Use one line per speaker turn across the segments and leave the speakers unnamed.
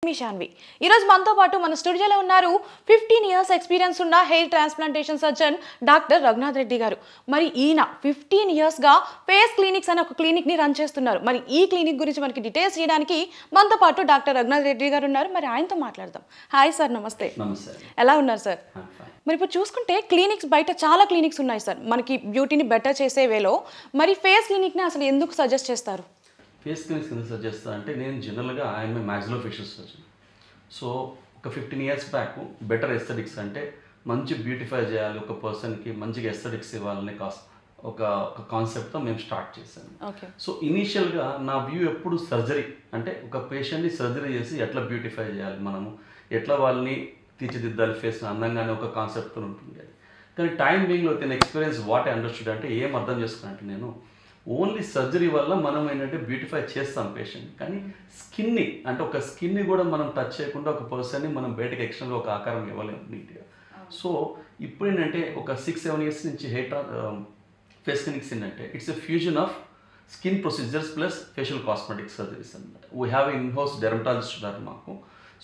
మీ శాన్వి ఈ రోజు మనతో పాటు మన స్టూడియోలో ఉన్నారు 15 ఇయర్స్ ఎక్స్పీరియన్స్ ఉన్న hair transplantation surgeon doctor Raghunath Reddy గారు. మరి ఈయన 15 ఇయర్స్ గా ఫేస్ క్లినిక్స్ అనే ఒక క్లినిక్ ని రన్ చేస్తున్నారు. మరి ఈ క్లినిక్ గురించి మనకి డీటెయిల్స్ చేయడానికి మనతో పాటు డాక్టర్ రఘునాథ్ రెడ్డి గారు ఉన్నారు. మరి ఆయనతో మాట్లాడదాం. హాయ్ సార్, నమస్తే.
నమస్తే.
ఎలా ఉన్నారు సార్? మరి ఇప్పుడు చూసుకుంటే క్లినిక్స్ బయట చాలా క్లినిక్స్ ఉన్నాయి సార్, మనకి బ్యూటీని బెటర్ చేసే వేలో. మరి ఫేస్ క్లినిక్ ని అసలు ఎందుకు సజెస్ట్ చేస్తారు?
ఫేస్ క్లినిక్స్ ఎందుకు సజెస్ట్ చేస్తా అంటే, నేను జనరల్గా ఐఎమ్ మ్యాక్సిలోఫేషియల్ సర్జన్. సో ఒక 15 ఇయర్స్ బ్యాక్ బెటర్ ఎస్థెటిక్స్ అంటే మంచి బ్యూటిఫై చేయాలి, ఒక పర్సన్కి మంచిగా ఎస్థెటిక్స్ ఇవ్వాలనే ఒక కాన్సెప్ట్తో మేము స్టార్ట్ చేశాము. సో ఇనీషియల్గా నా వ్యూ ఎప్పుడు సర్జరీ అంటే ఒక పేషెంట్ని సర్జరీ చేసి ఎట్లా బ్యూటిఫై చేయాలి, మనము ఎట్లా వాళ్ళని తీర్చిదిద్దాలి, ఫేస్ అందంగానే ఒక కాన్సెప్ట్తో ఉంటుంది. కానీ టైం బీయింగ్లో వచ్చిన ఎక్స్పీరియన్స్ వాట్ ఐ అండర్స్టూడ్ అంటే ఏం అర్థం చేసుకున్నట్టు, నేను ఓన్లీ సర్జరీ వల్ల మనం ఏంటంటే బ్యూటిఫై చేస్తాం పేషెంట్, కానీ స్కిన్ని అంటే ఒక స్కిన్ని కూడా మనం టచ్ చేయకుండా ఒక పర్సన్ని మనం బయటకు ఎక్స్టర్నల్గా ఒక ఆకారం ఇవ్వలేము నీట్గా. సో ఇప్పుడు ఏంటంటే ఒక 6-7 ఇయర్స్ నుంచి ఫేస్ క్లినిక్స్ ఏంటంటే it's a fusion of skin procedures plus facial cosmetic surgeries అనమాట. వీ హ్యావ్ ఇన్-హౌస్ డెర్మటాలజిస్ట్ ఉన్నారు మాకు.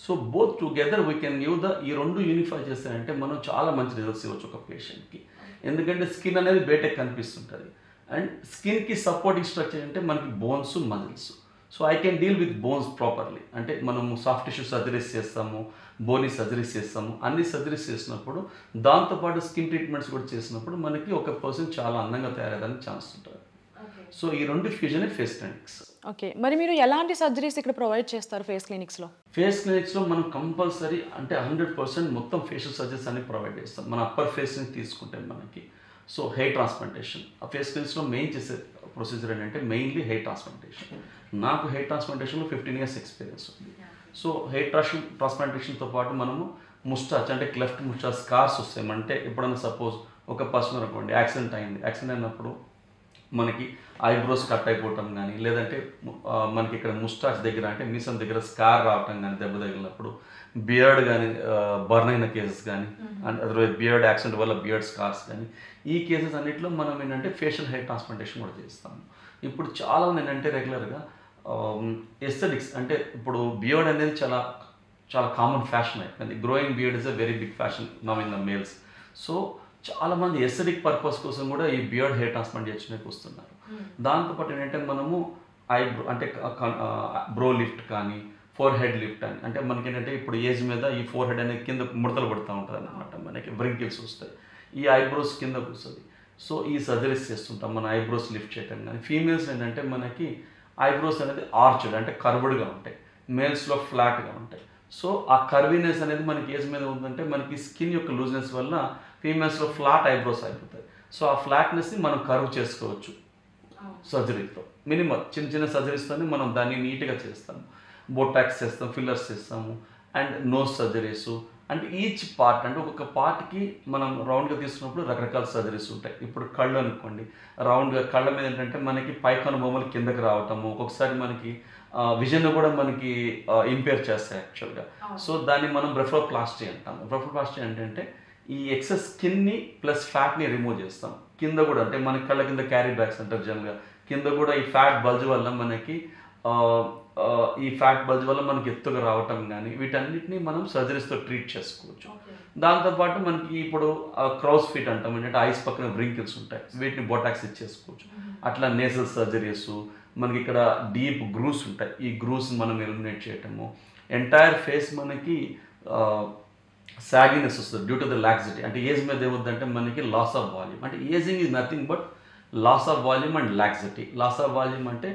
So both together we can give ఈ రెండు యూనిఫై చేస్తారంటే మనం చాలా మంచి రిజల్ట్స్ ఇవ్వచ్చు ఒక పేషెంట్కి. ఎందుకంటే స్కిన్ అనేది బయటకు కనిపిస్తుంటుంది, అండ్ స్కిన్కి సపోర్టింగ్ స్ట్రక్చర్ అంటే మనకి bones, muscles. So I can deal with bones properly. అంటే మనము సాఫ్ట్ టిష్యూ సర్జరీస్ చేస్తాము, బోనీ సర్జరీస్ చేస్తాము, అన్ని సర్జరీస్ చేసినప్పుడు దాంతోపాటు స్కిన్ ట్రీట్మెంట్స్ కూడా చేసినప్పుడు మనకి ఒక పర్సన్ చాలా అందంగా తయారయ్యడానికి ఛాన్స్ ఉంటుంది. సో ఈ రెండు ఫ్యూజన్ ఫేస్ క్లినిక్స్.
ఓకే, మరి మీరు ఎలాంటి సర్జరీస్ ఇక్కడ ప్రొవైడ్ చేస్తారు ఫేస్ క్లినిక్స్లో?
ఫేస్ క్లినిక్స్లో మనం కంపల్సరీ అంటే 100% మొత్తం ఫేషియల్ సర్జరీస్ అన్ని ప్రొవైడ్ చేస్తాం. మన అప్పర్ ఫేస్ని తీసుకుంటే మనకి సో హెయిర్ ట్రాన్స్ప్లాంటేషన్ ఆ ఫేస్ క్లినిక్స్లో మెయిన్ చేసే ప్రొసీజర్ ఏంటంటే మెయిన్లీ హెయిర్ ట్రాన్స్ప్లాంటేషన్. నాకు హెయిర్ ట్రాన్స్ప్లాంటేషన్లో 15 ఇయర్స్ ఎక్స్పీరియన్స్ ఉంది. సో హెయిర్ ట్రాన్స్ప్లాంటేషన్తో పాటు మనము ముస్టాచ్ అంటే క్లెఫ్ట్ ముస్టాచ్ స్కార్స్ వస్తాయి. అంటే ఎప్పుడైనా సపోజ్ ఒక పర్సన్ అనుకోండి యాక్సిడెంట్ అయింది, యాక్సిడెంట్ అయినప్పుడు మనకి ఐబ్రోస్ కట్ అయిపోవటం కానీ, లేదంటే మనకి ఇక్కడ ముస్టాచ్ దగ్గర అంటే మీసం దగ్గర స్కార్ రావటం కానీ, దెబ్బ తగిలినప్పుడు బియర్డ్ కానీ బర్న్ అయిన కేసెస్ కానీ, అండ్ అదర్వైజ్ బియర్డ్ యాక్సిడెంట్ వల్ల బియర్డ్ స్కార్స్ కానీ, ఈ కేసెస్ అన్నింటిలో మనం ఏంటంటే ఫేషియల్ హెయిర్ ట్రాన్స్ప్లాంటేషన్ కూడా చేస్తాము. ఇప్పుడు చాలా ఏంటంటే రెగ్యులర్గా ఎస్థెటిక్స్ అంటే ఇప్పుడు బియర్డ్ అనేది చాలా చాలా కామన్ ఫ్యాషన్ అయిపోయింది. Growing beard is a very big fashion now in the males. So చాలామంది ఎస్థెటిక్ పర్పస్ కోసం కూడా ఈ బియర్డ్ హెయిర్ ట్రాన్స్ప్లాంట్ చేయడానికి వస్తున్నారు. దాంతోపాటు ఏంటంటే మనము ఐబ్రో అంటే బ్రో లిఫ్ట్ కానీ, ఫోర్ హెడ్ లిఫ్ట్ అని అంటే మనకి ఏంటంటే ఇప్పుడు ఏజ్ మీద ఈ ఫోర్ హెడ్ అనేది కింద ముడతలు పడుతూ ఉంటుంది అనమాట, మనకి వ్రింకిల్స్ వస్తాయి, ఈ ఐబ్రోస్ కిందకు వస్తుంది. సో ఈ సర్జరీస్ చేస్తుంటాం మన ఐబ్రోస్ లిఫ్ట్ చేయటం కానీ. ఫీమేల్స్ ఏంటంటే మనకి ఐబ్రోస్ అనేది ఆర్చ్డ్ అంటే కర్వ్డ్గా ఉంటాయి, మేల్స్లో ఫ్లాట్గా ఉంటాయి. సో ఆ కర్వీనెస్ అనేది మనకి ఏజ్ మీద ఉందంటే మనకి స్కిన్ యొక్క లూజ్నెస్ వల్ల ఫీమేల్స్లో ఫ్లాట్ ఐబ్రోస్ అయిపోతాయి. సో ఆ ఫ్లాట్నెస్ని మనం కర్వ్ చేసుకోవచ్చు సర్జరీతో. మినిమం చిన్న చిన్న సర్జరీస్తోనే మనం దాన్ని నీట్గా చేస్తాము. బోటాక్స్ చేస్తాం, ఫిల్లర్స్ చేస్తాము, అండ్ నోస్ సర్జరీస్. అంటే ఈచ్ పార్ట్ అంటే ఒక్కొక్క పార్ట్కి మనం రౌండ్గా తీసుకున్నప్పుడు రకరకాల సర్జరీస్ ఉంటాయి. ఇప్పుడు కళ్ళు అనుకోండి, రౌండ్గా కళ్ళ మీద ఏంటంటే మనకి పైకను బొమ్మలు కిందకి రావటము, ఒక్కొక్కసారి మనకి విజన్ కూడా మనకి ఇంపేర్ చేస్తాయి యాక్చువల్గా. సో దాన్ని మనం బ్లెఫరోప్లాస్టీ అంటాం. బ్లెఫరోప్లాస్టీ అంటే ఈ ఎక్సెస్ స్కిన్ని ప్లస్ ఫ్యాట్ని రిమూవ్ చేస్తాం. కింద కూడా అంటే మనకి కళ్ళ కింద క్యారీ బ్యాగ్స్ అంటారు జనరల్గా, కింద కూడా ఈ ఫ్యాట్ బల్జ్ వల్ల మనకి మనకి ఎత్తుగా రావటం కానీ, వీటన్నిటిని మనం సర్జరీస్తో ట్రీట్ చేసుకోవచ్చు. దాంతోపాటు మనకి ఇప్పుడు క్రౌస్ ఫీట్ అంటాం, ఏంటంటే ఐస్ పక్కన వ్రింకిల్స్ ఉంటాయి, వీటిని బొటాక్స్ ఇచ్చేసుకోవచ్చు. అట్లా నేసల్ సర్జరీస్, మనకి ఇక్కడ డీప్ గ్రూస్ ఉంటాయి, ఈ గ్రూస్ మనం ఎలిమినేట్ చేయటము. ఎంటైర్ ఫేస్ మనకి సాగినెస్ వస్తుంది డ్యూ టు ద లాక్సిటీ. అంటే ఏజ్ మీద ఏమవుతుందంటే మనకి లాస్ ఆఫ్ వాల్యూమ్. అంటే ageing is nothing but loss of volume and laxity. Loss of volume అంటే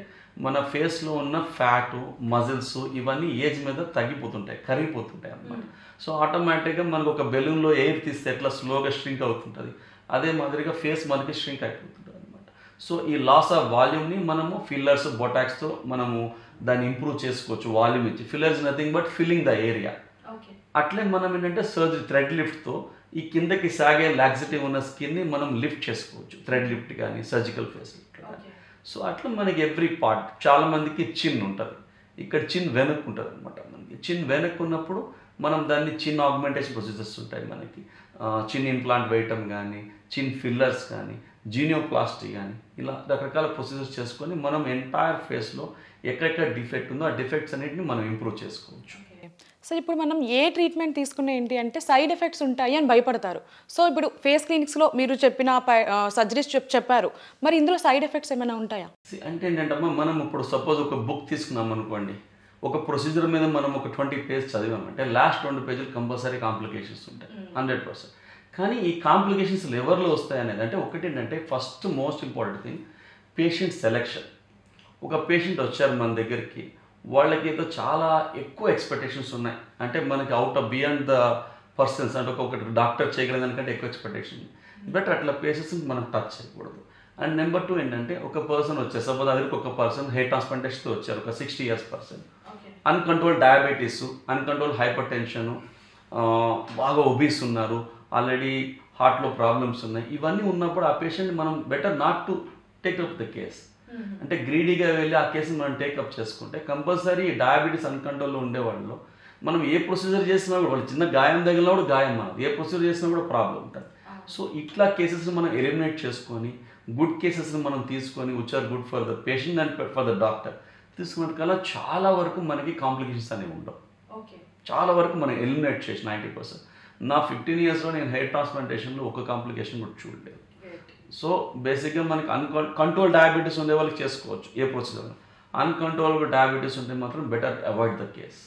మన ఫేస్లో ఉన్న ఫ్యాటు, మజిల్స్ ఇవన్నీ ఏజ్ మీద తగ్గిపోతుంటాయి, కరిగిపోతుంటాయి అన్నమాట. సో ఆటోమేటిక్గా మనకు ఒక బెలూన్లో ఎయిర్ తీస్తే ఎట్లా స్లోగా స్ట్రింక్ అవుతుంటుంది, అదే మాదిరిగా ఫేస్ మనకి స్ట్రింక్ అయిపోతుంటుంది అనమాట. సో ఈ లాస్ ఆఫ్ వాల్యూమ్ని మనము ఫిల్లర్స్, బొటాక్స్తో మనము దాన్ని ఇంప్రూవ్ చేసుకోవచ్చు. వాల్యూమ్ ఇచ్చి fillers nothing but filling the area. అట్లే మనం ఏంటంటే సర్జరీ థ్రెడ్ లిఫ్ట్తో ఈ కిందకి సాగే లాక్సిటీ ఉన్న స్కిన్ని మనం లిఫ్ట్ చేసుకోవచ్చు, థ్రెడ్ లిఫ్ట్ కానీ, సర్జికల్ ఫేస్ లిఫ్ట్ కానీ. సో అట్లా మనకి ఎవ్రీ పార్ట్, చాలామందికి చిన్ ఉంటుంది, ఇక్కడ చిన్ వెనక్కు ఉంటుంది అనమాట. మనకి చిన్ వెనక్కు ఉన్నప్పుడు మనం దాన్ని చిన్ ఆగ్మెంటేషన్ ప్రొసీజర్స్ ఉంటాయి మనకి, చిన్ ఇంప్లాంట్ వేయటం కానీ, చిన్ ఫిల్లర్స్ కానీ, జీనియోప్లాస్టీ కానీ, ఇలా రకరకాల ప్రొసీజర్స్ చేసుకొని మనం ఎంటైర్ ఫేస్లో ఎక్కడెక్కడ డిఫెక్ట్ ఉందో ఆ డిఫెక్ట్స్ అన్నిటిని మనం ఇంప్రూవ్ చేసుకోవచ్చు.
సో ఇప్పుడు మనం ఏ ట్రీట్మెంట్ తీసుకునే ఏంటి అంటే సైడ్ ఎఫెక్ట్స్ ఉంటాయి అని భయపడతారు. సో ఇప్పుడు ఫేస్ క్లినిక్స్లో మీరు చెప్పిన సర్జరీస్ చెప్పారు, మరి ఇందులో సైడ్ ఎఫెక్ట్స్ ఏమైనా ఉంటాయా?
అంటే ఏంటంటే మనం ఇప్పుడు సపోజ్ ఒక బుక్ తీసుకున్నాం అనుకోండి, ఒక ప్రొసీజర్ మీద మనం ఒక 20 పేజెస్ చదివామంటే లాస్ట్ 2 పేజీలు కంపల్సరీ కాంప్లికేషన్స్ ఉంటాయి 100%. కానీ ఈ కాంప్లికేషన్స్ ఎవరిలో వస్తాయి అనేది అంటే ఒకటి ఏంటంటే first most important thing patient selection. ఒక పేషెంట్ వచ్చారు మన దగ్గరికి, వాళ్ళకి ఏదో చాలా ఎక్కువ ఎక్స్పెక్టేషన్స్ ఉన్నాయి, అంటే మనకి out of beyond the persons, అంటే ఒక డాక్టర్ చేయగలిగిన దానికంటే ఎక్కువ ఎక్స్పెక్టేషన్. బట్ అట్లా పేషెంట్స్ని మనం టచ్ చేయకూడదు. అండ్ నెంబర్ 2 ఏంటంటే ఒక పర్సన్ వచ్చారు, సపోజ్ అదే ఒక పర్సన్ హెయిర్ ట్రాన్స్ప్లాంటేషన్తో వచ్చారు, ఒక 60 years person, uncontrol diabetes, uncontrol hypertension, బాగా ఒబీస్ ఉన్నారు, ఆల్రెడీ హార్ట్లో ప్రాబ్లమ్స్ ఉన్నాయి. ఇవన్నీ ఉన్నప్పుడు ఆ పేషెంట్ మనం better not to take up the case. అంటే గ్రీడీగా వెళ్ళి ఆ కేసుని మనం టేకప్ చేసుకుంటే కంపల్సరీ డయాబెటీస్ అన్కంట్రోల్లో ఉండేవాళ్ళు మనం ఏ ప్రొసీజర్ చేసినా కూడా, వాళ్ళు చిన్న గాయం తగిలినా కూడా గాయం, మనం ఏ ప్రొసీజర్ చేసినా కూడా ప్రాబ్లం ఉంటుంది. సో ఇట్లా కేసెస్ని మనం ఎలిమినేట్ చేసుకొని గుడ్ కేసెస్ని మనం తీసుకొని which are good for the patient and for the doctor తీసుకున్న కల్లా చాలా వరకు మనకి కాంప్లికేషన్స్ అనేవి ఉండవు. చాలా వరకు మనం ఎలిమినేట్ చేసి 90%. నా 15 yearsలో నేను హెయిర్ ట్రాన్స్ప్లాంటేషన్లో ఒక కాంప్లికేషన్ కూడా చూడలేదు. సో బేసిక్గా మనకి కంట్రోల్ డయాబెటీస్ ఉండే వాళ్ళకి చేసుకోవచ్చు ఏ ప్రొసీజర్. అన్కంట్రోల్డ్ డయాబెటీస్ ఉంటే మాత్రం బెటర్ అవాయిడ్ ద కేస్.